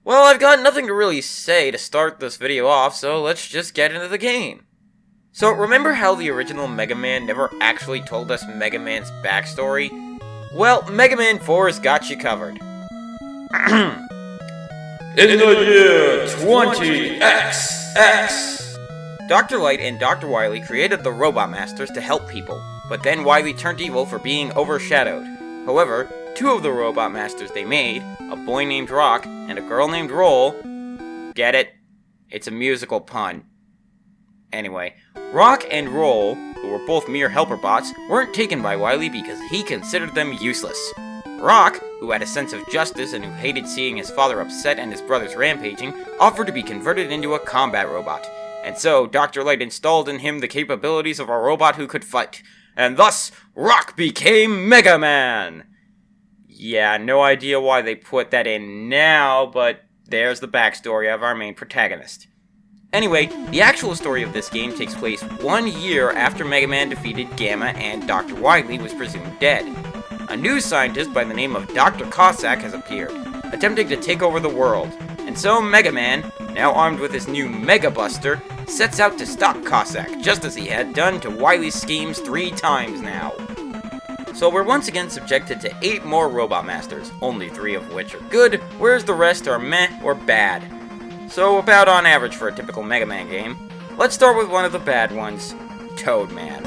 Well, I've got nothing to really say to start this video off, so let's just get into the game. So, remember how the original Mega Man never actually told us Mega Man's backstory? Well, Mega Man 4's got you covered. In the year 20XX, Dr. Light and Dr. Wily created the Robot Masters to help people, but then Wily turned evil for being overshadowed. However, two of the Robot Masters they made, a boy named Rock and a girl named Roll, get it? It's a musical pun. Anyway, Rock and Roll, who were both mere helper bots, weren't taken by Wily because he considered them useless. Rock, who had a sense of justice and who hated seeing his father upset and his brothers rampaging, offered to be converted into a combat robot. And so, Dr. Light installed in him the capabilities of a robot who could fight. And thus, Rock became Mega Man! Yeah, no idea why they put that in now, but there's the backstory of our main protagonist. Anyway, the actual story of this game takes place 1 year after Mega Man defeated Gamma and Dr. Wily was presumed dead. A new scientist by the name of Dr. Cossack has appeared, attempting to take over the world, and so Mega Man, now armed with his new Mega Buster, sets out to stop Cossack, just as he had done to Wily's schemes 3 times now. So we're once again subjected to 8 more Robot Masters, only 3 of which are good, whereas the rest are meh or bad. So about on average for a typical Mega Man game. Let's start with one of the bad ones, Toadman.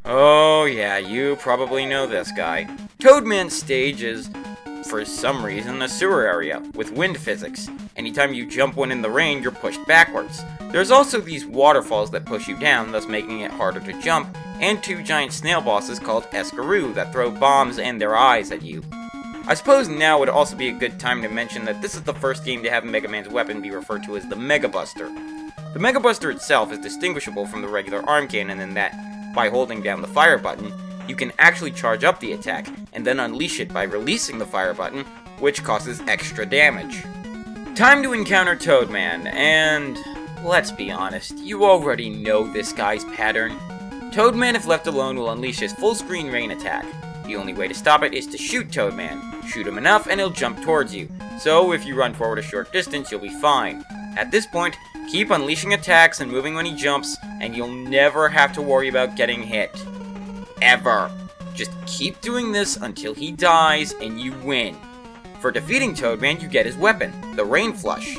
Oh yeah, you probably know this guy. Toadman's stage is, for some reason, a sewer area, with wind physics. Anytime you jump when in the rain, you're pushed backwards. There's also these waterfalls that push you down, thus making it harder to jump, and 2 giant snail bosses called Escaroo that throw bombs and their eyes at you. I suppose now would also be a good time to mention that this is the first game to have Mega Man's weapon be referred to as the Mega Buster. The Mega Buster itself is distinguishable from the regular arm cannon in that, by holding down the fire button, you can actually charge up the attack, and then unleash it by releasing the fire button, which causes extra damage. Time to encounter Toadman, and let's be honest, you already know this guy's pattern. Toadman, if left alone, will unleash his full-screen rain attack. The only way to stop it is to shoot Toadman. Shoot him enough and he'll jump towards you, so if you run forward a short distance, you'll be fine. At this point, keep unleashing attacks and moving when he jumps, and you'll never have to worry about getting hit. Ever. Just keep doing this until he dies and you win. For defeating Toadman, you get his weapon, the Rain Flush.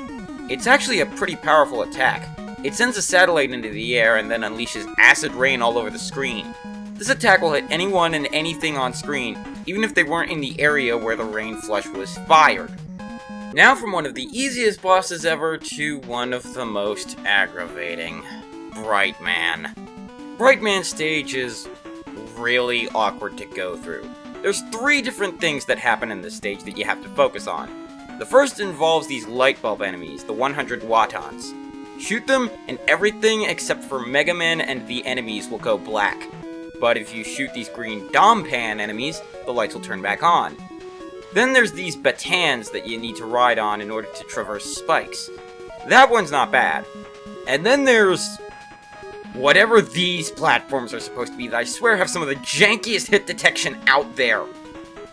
It's actually a pretty powerful attack. It sends a satellite into the air and then unleashes acid rain all over the screen. This attack will hit anyone and anything on screen, even if they weren't in the area where the Rain Flush was fired. Now from one of the easiest bosses ever to one of the most aggravating, Brightman. Brightman's stage is really awkward to go through. There's 3 different things that happen in this stage that you have to focus on. The first involves these light bulb enemies, the 100 Watons. Shoot them, and everything except for Mega Man and the enemies will go black. But if you shoot these green Dompan enemies, the lights will turn back on. Then there's these batons that you need to ride on in order to traverse spikes. That one's not bad. And then there's whatever these platforms are supposed to be that I swear have some of the jankiest hit detection out there.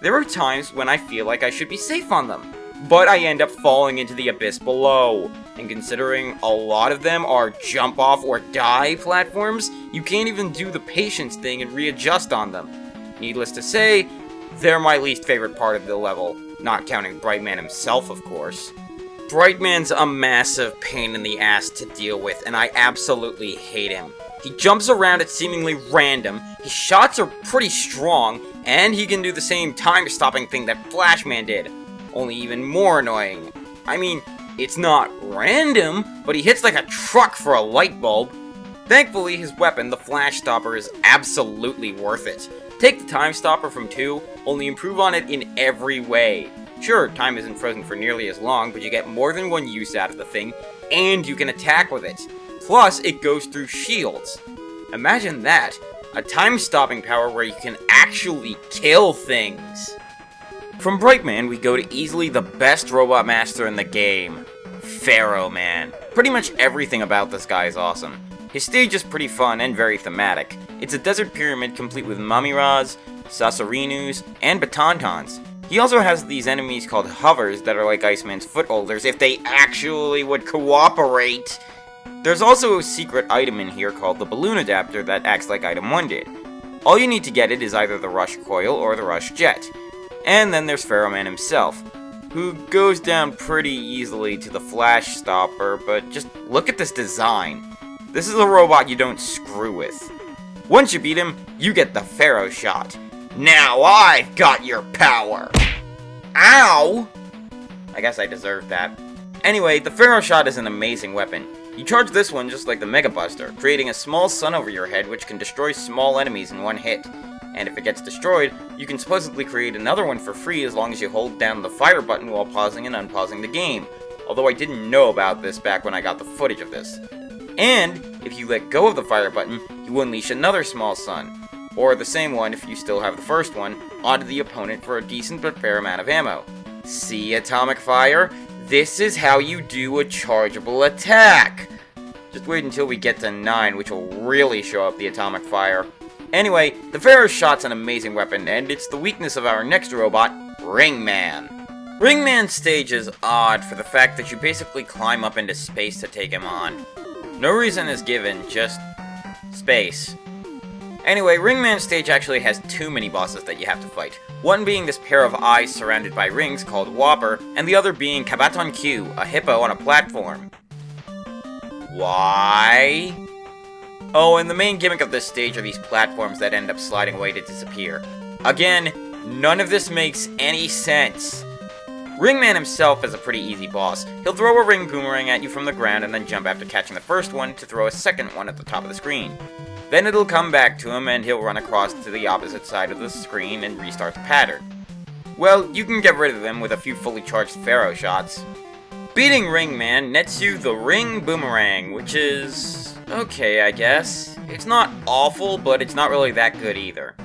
There are times when I feel like I should be safe on them, but I end up falling into the abyss below. And considering a lot of them are jump off or die platforms, you can't even do the patience thing and readjust on them. Needless to say, they're my least favorite part of the level, not counting Brightman himself, of course. Brightman's a massive pain in the ass to deal with, and I absolutely hate him. He jumps around at seemingly random, his shots are pretty strong, and he can do the same time-stopping thing that Flashman did, only even more annoying. I mean, it's not random, but he hits like a truck for a light bulb. Thankfully, his weapon, the Flash Stopper, is absolutely worth it. Take the Time Stopper from 2, only improve on it in every way. Sure, time isn't frozen for nearly as long, but you get more than one use out of the thing, and you can attack with it. Plus, it goes through shields. Imagine that, a time-stopping power where you can actually kill things. From Brightman, we go to easily the best Robot Master in the game, Pharaoh Man. Pretty much everything about this guy is awesome. His stage is pretty fun and very thematic. It's a desert pyramid complete with Mamiras, Sasarinus, and Batantons. He also has these enemies called hovers that are like Iceman's footholders if they actually would cooperate. There's also a secret item in here called the balloon adapter that acts like item 1 did. All you need to get it is either the Rush Coil or the Rush Jet. And then there's Pharaoh Man himself, who goes down pretty easily to the Flash Stopper, but just look at this design. This is a robot you don't screw with. Once you beat him, you get the Pharaoh Shot. Now I've got your power! Ow! I guess I deserved that. Anyway, the Pharaoh Shot is an amazing weapon. You charge this one just like the Mega Buster, creating a small sun over your head which can destroy small enemies in one hit. And if it gets destroyed, you can supposedly create another one for free as long as you hold down the fire button while pausing and unpausing the game. Although I didn't know about this back when I got the footage of this. And, if you let go of the fire button, you will unleash another small sun, or the same one if you still have the first one, onto the opponent for a decent but fair amount of ammo. See, Atomic Fire? This is how you do a chargeable attack! Just wait until we get to 9, which will really show up the Atomic Fire. Anyway, the Pharaoh Shot's an amazing weapon, and it's the weakness of our next robot, Ringman. Ringman's stage is odd for the fact that you basically climb up into space to take him on. No reason is given, just space. Anyway, Ringman's stage actually has 2 mini-bosses that you have to fight. One being this pair of eyes surrounded by rings called Whopper, and the other being Kabaton Q, a hippo on a platform. Why? Oh, and the main gimmick of this stage are these platforms that end up sliding away to disappear. Again, none of this makes any sense. Ringman himself is a pretty easy boss. He'll throw a ring boomerang at you from the ground and then jump after catching the first one to throw a second one at the top of the screen. Then it'll come back to him and he'll run across to the opposite side of the screen and restart the pattern. Well, you can get rid of them with a few fully charged Pharaoh Shots. Beating Ringman nets you the Ring Boomerang, which is okay, I guess. It's not awful, but it's not really that good either.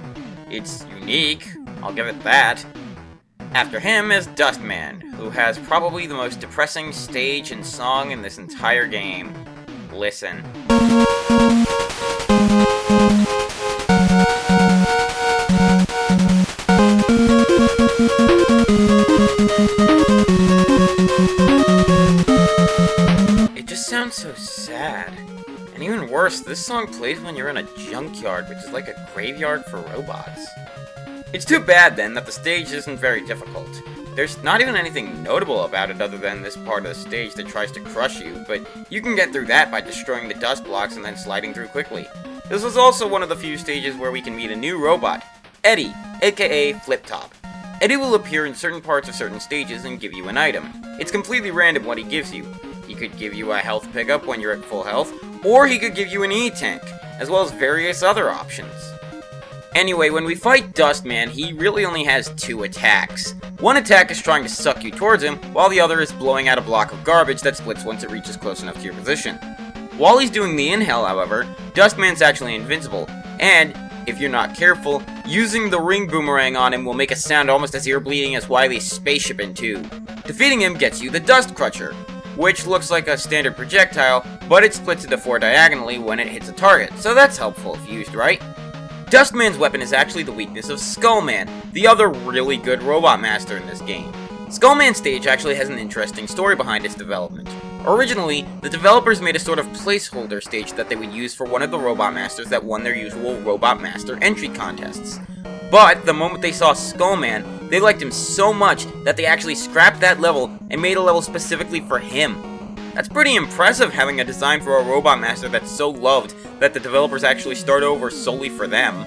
It's unique, I'll give it that. After him is Dustman, who has probably the most depressing stage and song in this entire game. Listen. It just sounds so sad. And even worse, this song plays when you're in a junkyard, which is like a graveyard for robots. It's too bad then that the stage isn't very difficult. There's not even anything notable about it other than this part of the stage that tries to crush you, but you can get through that by destroying the dust blocks and then sliding through quickly. This is also one of the few stages where we can meet a new robot, Eddie, aka Flip Top. Eddie will appear in certain parts of certain stages and give you an item. It's completely random what he gives you. He could give you a health pickup when you're at full health, or he could give you an E-Tank, as well as various other options. Anyway, when we fight Dustman, he really only has 2 attacks. One attack is trying to suck you towards him, while the other is blowing out a block of garbage that splits once it reaches close enough to your position. While he's doing the inhale, however, Dustman's actually invincible, and, if you're not careful, using the ring boomerang on him will make a sound almost as ear-bleeding as Wily's spaceship in 2. Defeating him gets you the Dust Crutcher, which looks like a standard projectile, but it splits into 4 diagonally when it hits a target, so that's helpful if used right. Dustman's weapon is actually the weakness of Skullman, the other really good robot master in this game. Skullman's stage actually has an interesting story behind its development. Originally, the developers made a sort of placeholder stage that they would use for one of the robot masters that won their usual Robot Master entry contests. But the moment they saw Skullman, they liked him so much that they actually scrapped that level and made a level specifically for him. That's pretty impressive, having a design for a Robot Master that's so loved that the developers actually start over solely for them.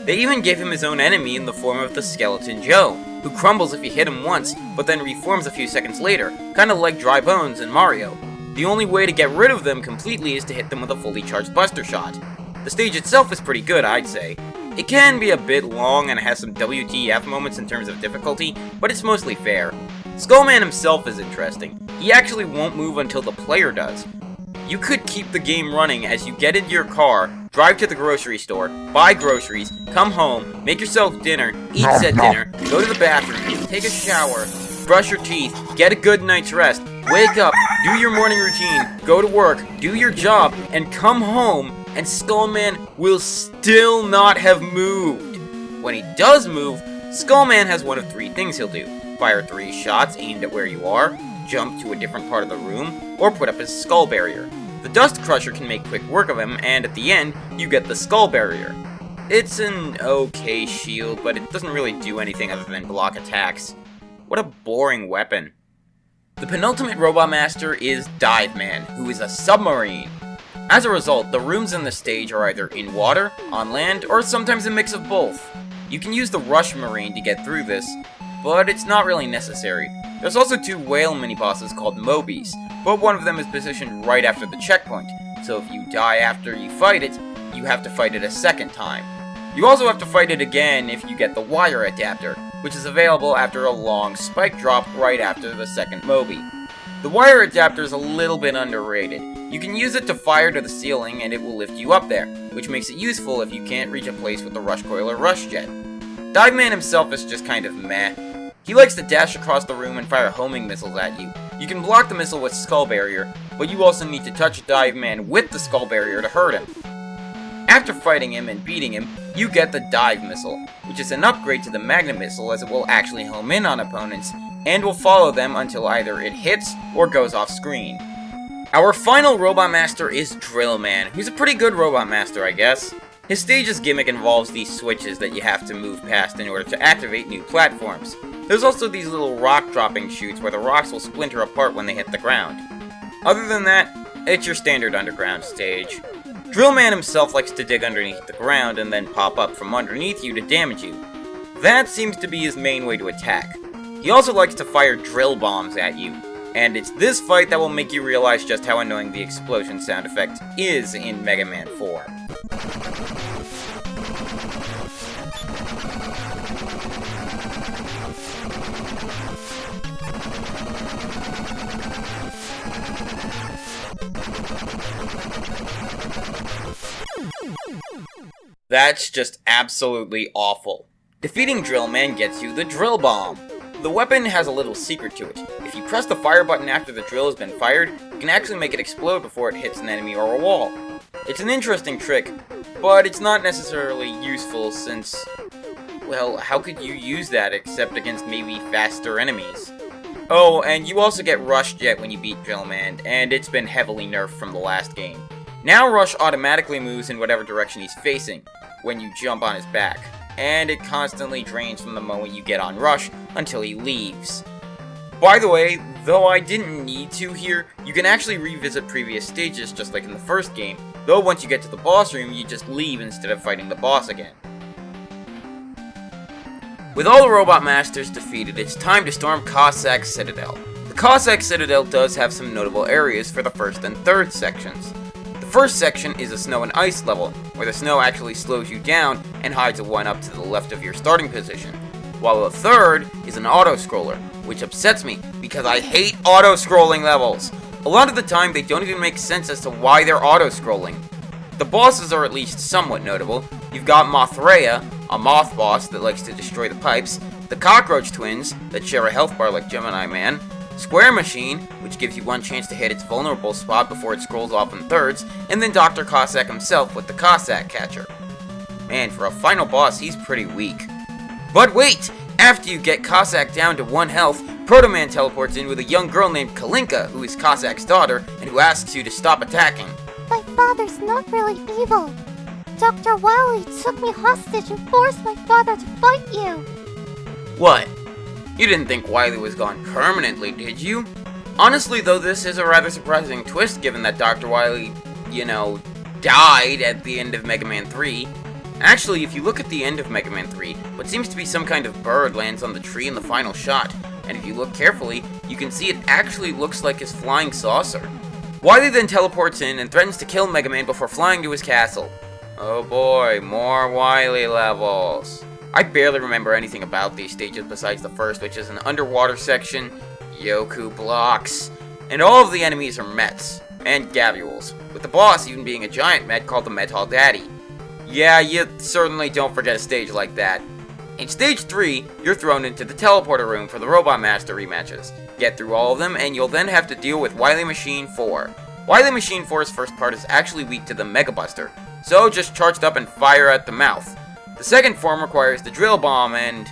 They even gave him his own enemy in the form of the Skeleton Joe, who crumbles if you hit him once, but then reforms a few seconds later, kinda like Dry Bones in Mario. The only way to get rid of them completely is to hit them with a fully charged Buster Shot. The stage itself is pretty good, I'd say. It can be a bit long and has some WTF moments in terms of difficulty, but it's mostly fair. Skullman himself is interesting. He actually won't move until the player does. You could keep the game running as you get into your car, drive to the grocery store, buy groceries, come home, make yourself dinner, eat said dinner, go to the bathroom, take a shower, brush your teeth, get a good night's rest, wake up, do your morning routine, go to work, do your job, and come home and Skullman will still not have moved. When he does move, Skullman has one of three things he'll do. Fire 3 shots aimed at where you are, jump to a different part of the room, or put up his skull barrier. The Dust Crusher can make quick work of him, and at the end, you get the skull barrier. It's an okay shield, but it doesn't really do anything other than block attacks. What a boring weapon. The penultimate Robot Master is Dive Man, who is a submarine. As a result, the rooms in the stage are either in water, on land, or sometimes a mix of both. You can use the Rush Marine to get through this, but it's not really necessary. There's also 2 whale mini-bosses called Mobies, but one of them is positioned right after the checkpoint, so if you die after you fight it, you have to fight it a second time. You also have to fight it again if you get the wire adapter, which is available after a long spike drop right after the second Moby. The wire adapter is a little bit underrated. You can use it to fire to the ceiling and it will lift you up there, which makes it useful if you can't reach a place with the Rush Coil or Rush Jet. Dive Man himself is just kind of meh. He likes to dash across the room and fire homing missiles at you. You can block the missile with Skull Barrier, but you also need to touch Dive Man with the Skull Barrier to hurt him. After fighting him and beating him, you get the Dive Missile, which is an upgrade to the Magnet Missile as it will actually home in on opponents, and will follow them until either it hits or goes off screen. Our final Robot Master is Drill Man, who's a pretty good Robot Master, I guess. His stage's gimmick involves these switches that you have to move past in order to activate new platforms. There's also these little rock dropping chutes where the rocks will splinter apart when they hit the ground. Other than that, it's your standard underground stage. Drill Man himself likes to dig underneath the ground and then pop up from underneath you to damage you. That seems to be his main way to attack. He also likes to fire drill bombs at you, and it's this fight that will make you realize just how annoying the explosion sound effect is in Mega Man 4. That's just absolutely awful. Defeating Drill Man gets you the Drill Bomb. The weapon has a little secret to it. If you press the fire button after the drill has been fired, you can actually make it explode before it hits an enemy or a wall. It's an interesting trick, but it's not necessarily useful since, well, how could you use that except against maybe faster enemies? Oh, and you also get Rush Jet when you beat Drill Man, and it's been heavily nerfed from the last game. Now Rush automatically moves in whatever direction he's facing when you jump on his back, and it constantly drains from the moment you get on Rush until he leaves. By the way, though I didn't need to here, you can actually revisit previous stages just like in the first game, though once you get to the boss room you just leave instead of fighting the boss again. With all the Robot Masters defeated, it's time to storm Cossack Citadel. The Cossack Citadel does have some notable areas for the first and third sections. The first section is a snow and ice level, where the snow actually slows you down and hides a one up to the left of your starting position, while the third is an auto-scroller, which upsets me because I hate auto-scrolling levels. A lot of the time they don't even make sense as to why they're auto-scrolling. The bosses are at least somewhat notable. You've got Mothrea, a moth boss that likes to destroy the pipes, the Cockroach Twins, that share a health bar like Gemini Man, Square Machine, which gives you one chance to hit its vulnerable spot before it scrolls off in thirds, and then Dr. Cossack himself with the Cossack Catcher. Man, for a final boss, he's pretty weak. But wait! After you get Cossack down to 1 health, Proto Man teleports in with a young girl named Kalinka, who is Cossack's daughter, and who asks you to stop attacking. My father's not really evil. Dr. Wily took me hostage and forced my father to fight you. What? You didn't think Wily was gone permanently, did you? Honestly, though, this is a rather surprising twist given that Dr. Wily, died at the end of Mega Man 3. Actually, if you look at the end of Mega Man 3, what seems to be some kind of bird lands on the tree in the final shot, and if you look carefully, you can see it actually looks like his flying saucer. Wily then teleports in and threatens to kill Mega Man before flying to his castle. Oh boy, more Wily levels. I barely remember anything about these stages besides the first, which is an underwater section, Yoku blocks, and all of the enemies are Mets, and Gabules, with the boss even being a giant Met called the Metal Daddy. Yeah, you certainly don't forget a stage like that. In Stage 3, you're thrown into the teleporter room for the Robot Master rematches. Get through all of them, and you'll then have to deal with Wily Machine 4. Wily Machine 4's first part is actually weak to the Mega Buster, so just charge up and fire at the mouth. The second form requires the drill bomb and,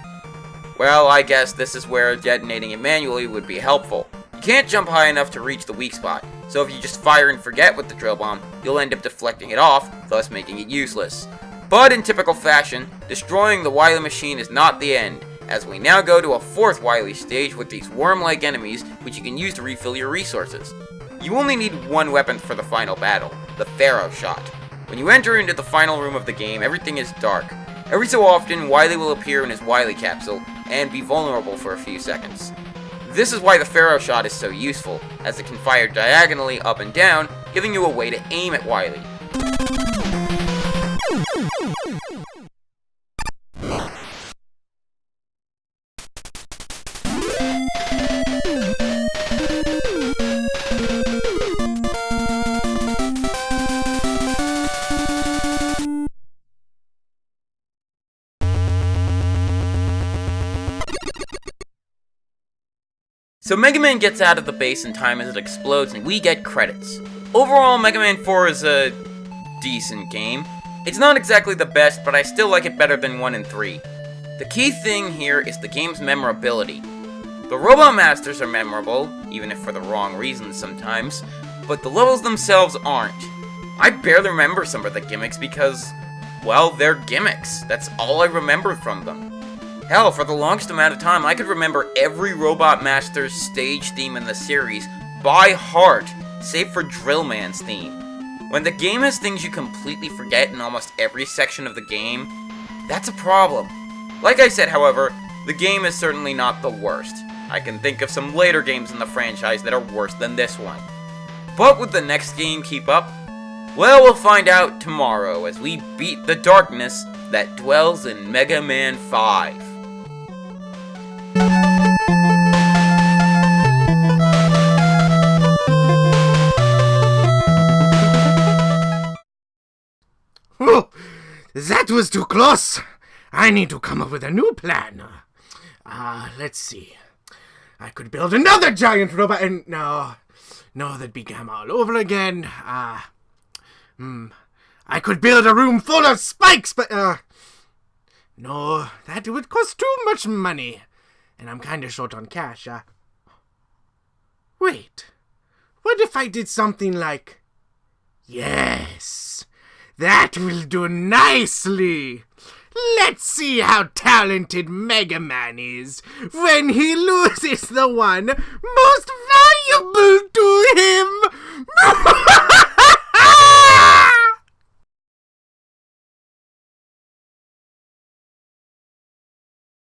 well, I guess this is where detonating it manually would be helpful. You can't jump high enough to reach the weak spot, so if you just fire and forget with the drill bomb, you'll end up deflecting it off, thus making it useless. But in typical fashion, destroying the Wily machine is not the end, as we now go to a fourth Wily stage with these worm-like enemies which you can use to refill your resources. You only need one weapon for the final battle, the Pharaoh Shot. When you enter into the final room of the game, everything is dark. Every so often, Wily will appear in his Wily capsule and be vulnerable for a few seconds. This is why the Pharaoh Shot is so useful, as it can fire diagonally up and down, giving you a way to aim at Wily. So Mega Man gets out of the base in time as it explodes and we get credits. Overall, Mega Man 4 is a decent game. It's not exactly the best, but I still like it better than 1 and 3. The key thing here is the game's memorability. The Robot Masters are memorable, even if for the wrong reasons sometimes, but the levels themselves aren't. I barely remember some of the gimmicks because, well, they're gimmicks. That's all I remember from them. Hell, for the longest amount of time, I could remember every Robot Master's stage theme in the series by heart, save for Drillman's theme. When the game has things you completely forget in almost every section of the game, that's a problem. Like I said, however, the game is certainly not the worst. I can think of some later games in the franchise that are worse than this one. But would the next game keep up? Well, we'll find out tomorrow as we beat the darkness that dwells in Mega Man 5. Oh, that was too close. I need to come up with a new plan. Let's see. I could build another giant robot and no, that'd be Gamma all over again. I could build a room full of spikes, but no, that would cost too much money. And I'm kinda short on cash, Wait, what if I did something like... Yes, that will do nicely. Let's see how talented Mega Man is when he loses the one most valuable to him.